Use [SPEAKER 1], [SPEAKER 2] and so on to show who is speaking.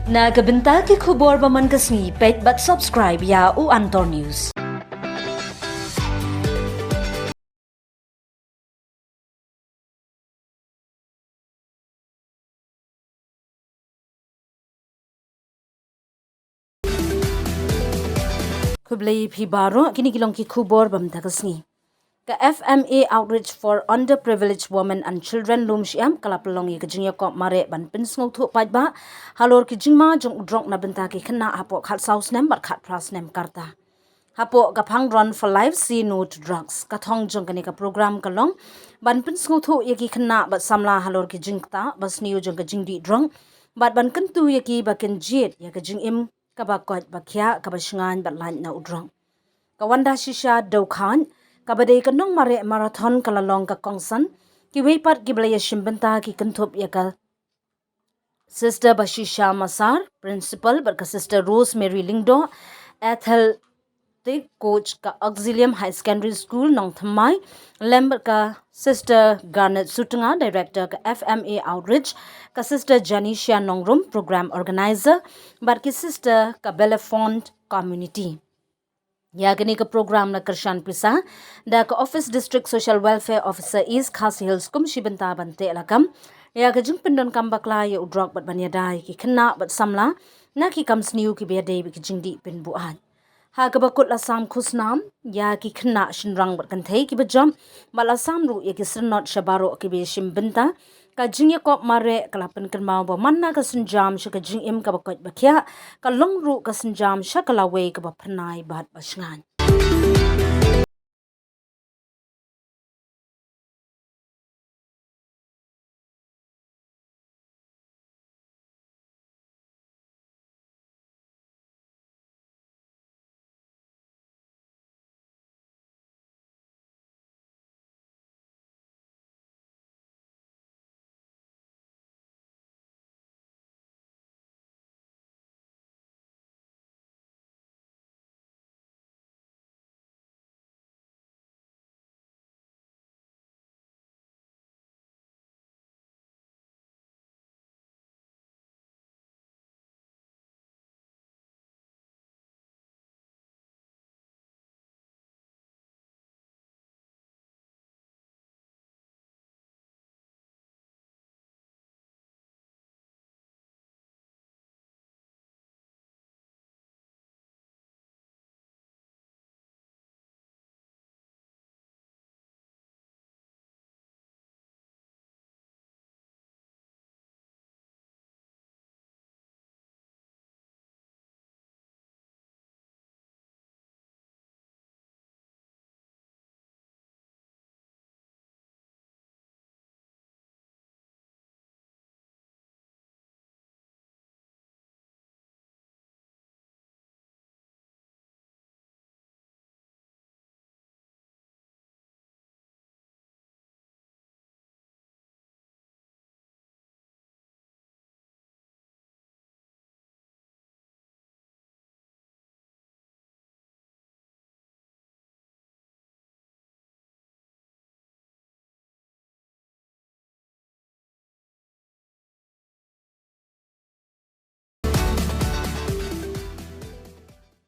[SPEAKER 1] Nagabenta ki khubor ba man kasni pet but subscribe ya u Antor News. Kublai phi baro kini kilong ki khubor bam takasni. Ka FMA Outreach for Underprivileged Women and Children lum siam kalapalong ye jingïakop mareh ban pinsngau thu pai ba halor ki jingma jong drok na benta ki khna hapo khat saus nem bar khat pras nem karta hapo kapang run for life see no to drugs kathong jong kani ka program kalong ban pinsngau thu ye ki khna ba samla halor ki jingta bas niu jong ka jingdi drong bat ban kan tu ye ki ba ken jet ye ka jingim ka ba kot ba khya ka ba shngan ba lan na udrong kawanda shisha dokhan kabadai kanong mareh marathon kalalong ka kongsan ki weipat ki blaya shimbenta ki kanthop ya ka sister bashisha masar principal bar ka sister rosemary lingdo athletic coach ka auxilium high secondary school nong thamai lember ka sister garnet sutunga director ka FMA Outreach ka sister janisha nongrum program organizer bar ki sister ka belefont community Yagani ka program na Kershan Pisa, da ka Office District Social Welfare Officer East Khasi Hills kum shibenta bante lakam, ya ka jing pindon kam bakla ya udrok bat banyadai ki kena bat samla, na ki kam sniu ki biadai ki jingdi pin buan. Ha ka bakut lasam khusnam, ya ki kena shinrang bat kanthai ki bajam, bat lasam ru ya ki sernot shabaro ki bi shimbenta, ka jingïakop mareh kalapan kenmau ba manna ka senjam sha ka jingim ka bakot bakya ka longru ka senjam sha ka lawe ka ba phanai bat basngan